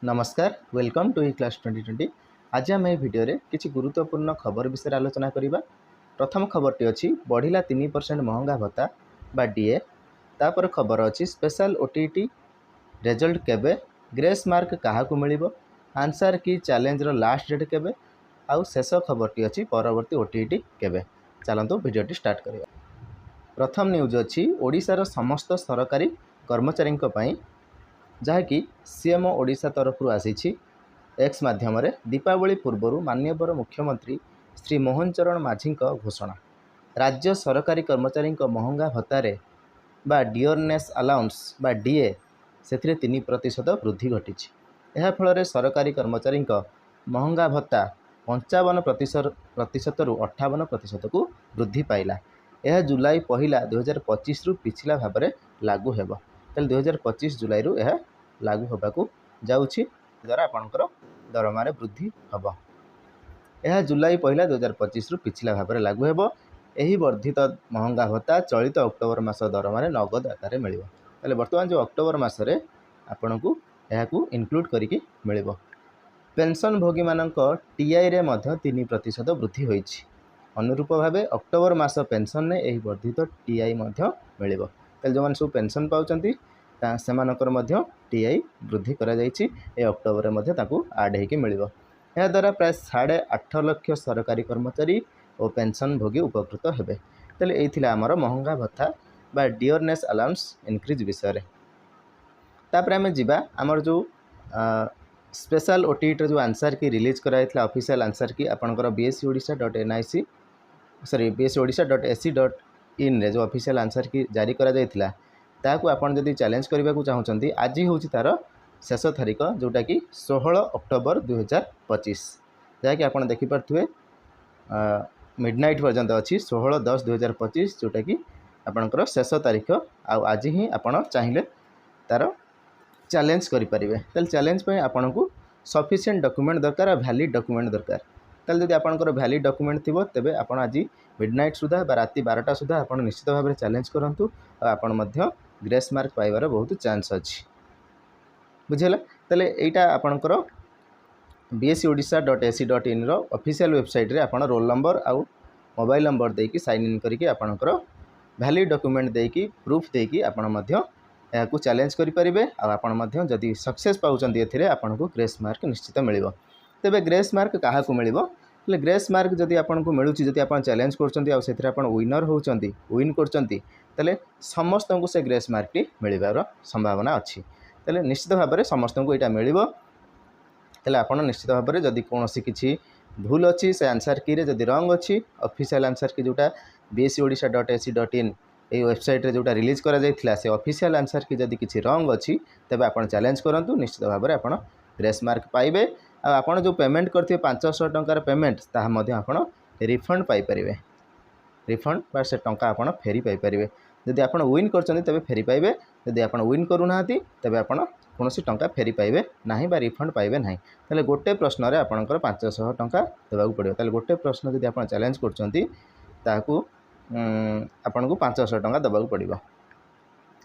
नमस्कार welcome to class 2020। आज आम भिडियो रे किसी गुरुत्वपूर्ण खबर विषय आलोचना करवा। प्रथम खबरटी अच्छी बढ़िला 3% महंगा भत्ता बा डीए। तापर खबर अच्छी स्पेशल ओटीटी रिजल्ट केबे, ग्रेस मार्क क्या मिल, आंसर की चैलेंज रो लास्ट डेट केबे, आउ शेष खबरटी अच्छी परवर्ती ओटीटी केबे। चलतु भिडियोटी स्टार्ट करिया। प्रथम न्यूज अच्छी ओडिशार समस्त सरकारी कर्मचारी जहाँकि सीएमओ ओडिशा तरफ आसी एक्स माध्यम दीपावली पूर्व माननीय मुख्यमंत्री श्री मोहन चरण माझी घोषणा। राज्य सरकारी कर्मचारी महंगा भत्तारे बा डियरनेस अलाउंस बा डीए से 3% वृद्धि घटी। यह फल सरकारी कर्मचारी महंगा भत्ता 55% रु 58% को वृद्धि पाइला। यह जुलाई 1 2025 रु पिछला भाव में लागू हेब। 2025 जुलाई रु यह लागू होबाकू जाउछि, द्वारा आपनकर दरमा रे वृद्धि हब। यह जुलाई 1 2025 रु पिछला भाव में लागू हेब। एही वर्धित महंगा भत्ता चलित अक्टोबर मास दरमा रे नगद आकार मिलिबो। ताले वर्तमान जो अक्टोबर मास रे आपनकू एहाकू इनक्लूड करिकि मिलिबो। पेंशन भोगी मानक टीआई रे मध्य 3% वृद्धि होइछि। अनुरूप भावे अक्टोबर मास पेंशन ने एही वर्धित टीआई मध्य मिलिबो। ताले जो मान सब पेंशन पाउचंती सेमानकर मध्य टीआई वृद्धि करा जाइछि। ए अक्टोबर रे मध्य ताकू ऐड हेकि मिलिबो। या द्वारा प्राय 8.5 लाख सरकारी कर्मचारी और पेंशन भोगी उपकृत हेबे। ताले एथिला हमर महंगा भत्ता बा डियरनेस अलाउंस इनक्रीज विषय रे। तापर आमे जिबा हमर जो स्पेशल ओटीटी जो आंसर की रिलीज कराइथिला ऑफिशियल आंसर की आपनकर bscodisha.nic सॉरी bscodisha.ac.in रे जो ऑफिशियल आंसर की जारी करा जाइथिला ताकू आपन जदि चैलेंज करबा को चाहउचंती आज ही होची तार शेष तारीख जोटा कि 16 अक्टोबर 2025 जहाँकि आपन देखि परथुए मिडनाइट पर्यंत अच्छी 16/10/2025 जोटा कि आपनकर शेष तारीख। आज ही आपन चाहिए तार चैलेंज करें। ताल चैलेंज पे आपन को सफिशिएंट डॉक्यूमेंट दरकार, वैलिड डॉक्यूमेंट दरकार। ताल जदि आपनकर वैलिड डॉक्यूमेंट थिबो तेबे आपन आज मिडनाइट सुधा बा राति 12टा सुधा आपन निश्चित भाव में चैलेंज करंतु। आपन मध्य ग्रेस मार्क पाइबार बहुत चांस अच्छी। बुझेला ताले एटा आपनकर bscodisha.ac.in रो ऑफिशियल वेबसाइट रे आपन रोल नंबर आउ मोबाइल नंबर देकी साइन इन करके आपनकर वैलिड डॉक्यूमेंट देकी प्रूफ देकी आपन मध्य याकू चैलेंज करि परिबे। आपन मध्य जदि सक्सेस पाउचंती एथिरे आपन को ग्रेस मार्क निश्चित मिलिबो। तेबे ग्रेस मार्क काहा को मिलिबो? ले ग्रेस मार्क जदि आपन को मिलुची, जदि आपन चैलेंज करचंती आ सेथिरे आपन विनर होउचंती, विन करचंती, ताले समस्त को से ग्रेस मार्क टी मिलिबार संभावना अच्छी। ताले निश्चित भाव में समस्त को यहाँ मिलिबो। ताले आपन निश्चित भाव में जदि कोनोसी किछि भूल अच्छी से आंसर की रे जदि रंग अच्छी ऑफिशियल आंसर की जोटा bscodisha.ac.in ये वेबसाइट रे जोटा रिलीज करा जाइथिला से ऑफिशियल आंसर की जदि किछि रंग अच्छी तबे आपन चैलेंज करंतु। निश्चित भाव में आपन ग्रेस मार्क पाइबे। आपन जो पेमेंट करथिबे 500 टंकार पेमेंट ताहा मध्य आपन रिफंड पाई परिबे। रिफंड बा से टंका आपन फेरी पाई परिबे। जदि आपन विन करचंती तबे फेरी पाइबे। जदि आपन विन करू नाहंती तबे आपन कोनोसी टंका फेरी पाइबे नाही बा रिफंड पाइबे नाही। ताले गोटे प्रश्न रे आपनकर 500 टंका देबाकू पड़िबो। ताले गोटे प्रश्न जदि आपन चैलेंज करचंती ताकू आपन को 500 टंका देबाकू पड़िबो।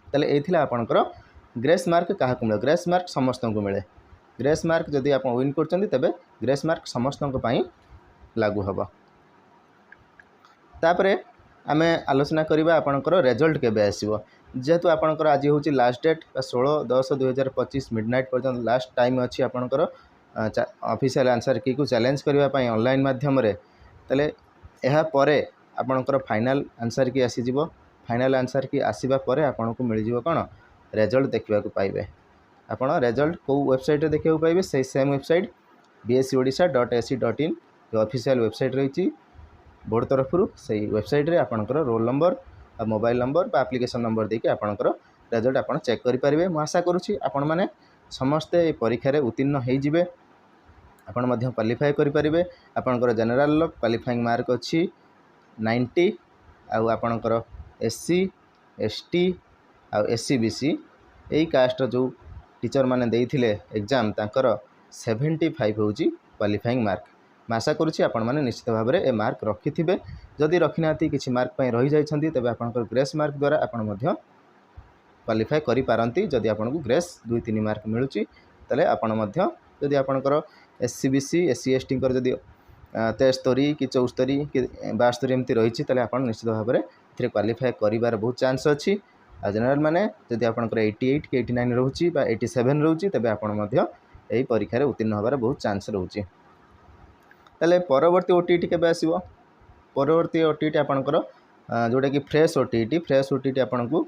ताले एथिला आपनकर ग्रेस मार्क काहा को मिले? ग्रेस मार्क समस्त को मिले। ग्रेस मार्क जदि आपन विन करचंती तबे ग्रेस मार्क समस्त को पई लागू हबो। तापरे आमे आलोचना करिबा आपनकर रिजल्ट केबे आसीबो। जेहेतु आपनकर आज होची लास्ट डेट 16/10/2025 मिडनाइट पर्यंत लास्ट टाइम अच्छी आपनकर ऑफिशियल आंसर की को चैलेंज करबा पई ऑनलाइन माध्यम रे। तले एहा परे आपनकर फाइनल आंसर की आसी जिवो। फाइनल आंसर की आसीबा परे आपन को मिल जिवो कोन रिजल्ट देखिबा को पाइबे। आपन रिजल्ट को वेबसाइट रे देखिबा को पाइबे। से सेम वेबसाइट bscodisha.ac.in जो ऑफिशियल वेबसाइट रही बोर्ड तरफ से वेबसाइट रे आपनकर रोल नंबर आ मोबाइल नंबर बा एप्लिकेशन नंबर देके आपनकर रिजल्ट आपन चेक करि परिबे। मु आशा करूछि आपन माने समस्ते परीक्षा रे उत्तीर्ण हेइ जिवे। आपन मध्य क्वालिफाई करि परिबे। आपनकर जनरल क्वालिफाइंग मार्क अछि 90 आ आपनकर एससी एसटी आ एससी बीसी एई कास्ट जो टीचर माने देइथिले एग्जाम तांकर 75 होउची क्वालिफाइंग मार्क। मैं आशा करुँची आपण मैंने निश्चित भाव में ए मार्क रखिथे। जदि रखी ना किसी मार्क पर रही जाइए तेज आप ग्रेस मार्क द्वारा आपड़ क्वालिफाई करि पारंती। जदि आपन को ग्रेस 2-3 मार्क मिलूँ ताले आपण मध्य जदि आपणकर SC/BC SC ST जदि 73 कि 74 कि 72 एमती रही आप निश्चित भाव में क्वालिफाए कर बहुत चांस अच्छी। आ जनरल माने जदि आपणकर 88 कि 89 रोचे 87 रोचे तेज आप परीक्षार उत्तीर्ण होबार बहुत चांस रोचे। ताले परवर्ती OTT केबे आसीबो? परवर्ती OTT आपणकर जोटा कि फ्रेश OTT आपन को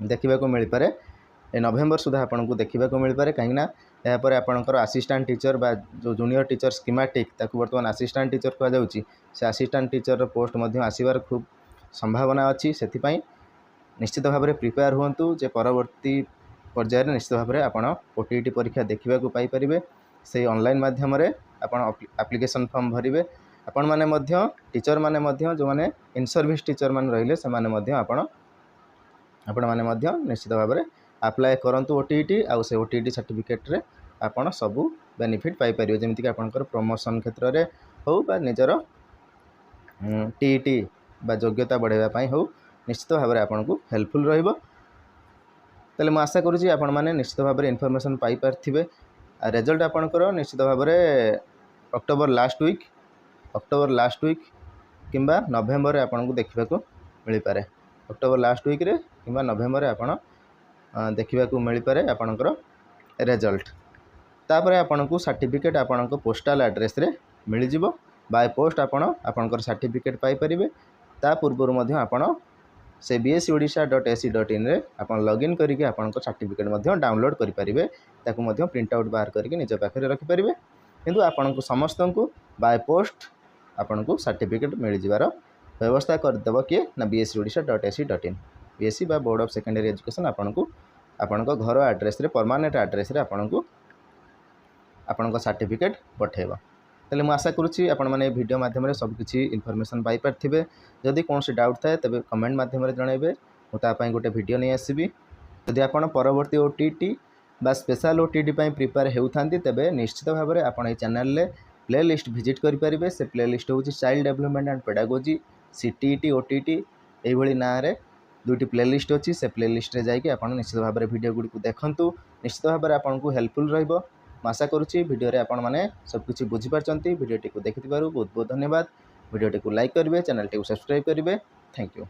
देखा मिल पारे नवेम्बर सुधा आपन को देखा मिल पारे कहीं यापर आपणकर असिस्टेंट टीचर बा जो जूनियर टीचर स्कीमेटिक ताकू बर्तमान असिस्टेंट टीचर कह जाउची से असिस्टेंट टीचर पोस्ट मध्य आसीबार खूब संभावना अच्छी। से निश्चित भाव में प्रिपेयर हुंतु जे परवर्ती पर्यायर निश्चित भाव में आपड़ OTT परीक्षा देखा पाई परिबे। से ऑनलाइन माध्यम आपड़ एप्लिकेशन फॉर्म भरिबे। आपण माने टीचर माने जो माने इन सर्विस टीचर माने रहिले से माने आपण माने निश्चित भाव में अप्लाई करंतु OTT आउ से OTT सर्टिफिकेट रे आपण सबू बेनिफिट पाई परियो जेमिति कि आपनकर प्रमोशन क्षेत्र रे हो बा निजर TET बा योग्यता बढ़ावा पई हो निश्चित भाव में आपन को हेल्पफुल रहिबो। तले म आशा करूची आपण माने निश्चित भाव में इन्फॉर्मेशन पाई पारथिबे। रिजल्ट आपनकर निश्चित भाव में अक्टोबर लास्ट वीक किंबा नवेम्बर आपन को देखा मिल पारे। अक्टोबर लास्ट वीक रे किंबा नवेम्बर आपन देखा मिल पारे आपनकर रिजल्ट। तापरे आपन को सर्टिफिकेट आपन को पोस्टल एड्रेस रे मिल जिवो। बाय पोस्ट आपनकर सर्टिफिकेट पाई परिबे। ता पूर्व मध्ये आपन से bsodisha.ac.in रे आपन लॉगिन करिके आपनकर सर्टिफिकेट मध्ये डाउनलोड करि परिबे। ताकू मध्ये प्रिंट आउट बाहर करके निज पाखरे रखि परिबे। किंतु आपन को समस्त को बाय पोस्ट आपन को सर्टिफिकेट मिल जिवार व्यवस्था कर देबो कि ना bsodisha.ac.in BSc बा बोर्ड ऑफ सेकेंडरी एजुकेशन आपन को घर एड्रेस रे परमानेंट एड्रेस रे आपन को सर्टिफिकेट पठेबो। तेल मु आशा करुच्ची आपण मैंने वीडियो माध्यम सब किसी इनफॉरमेशन पाई पार्थिबे। जदि कौन डाउट थाए तेज कमेंट माध्यम जनइबे मुझे गोटे वीडियो नहीं आसबि। जदि आपण परवर्ती OTT बा स्पेशल OTT प्रिपेयर होउथांती तेबे निश्चित भाव में आपण ए चैनल रे प्ले लिस्ट विजिट करि परिबे। से प्ले लिस्ट होउची child development and pedagogy CTET OTT एई भली ना रे दुईटी प्ले लिस्ट अच्छी। से प्ले लिस्ट रे जाइए आप निश्चित भाव में वीडियो गुड़ी देखूँ निश्चित भाव में आपको हेल्पफुल रहिबो। आशा करुच्ची वीडियो रे आपण माने सब किछि बुझी पारचंती। वीडियोटी को देखिथिबारु बहुत बहुत धन्यवाद। वीडियोटी को लाइक करिवे, चैनल टी को सब्सक्राइब करिवे। Thank you.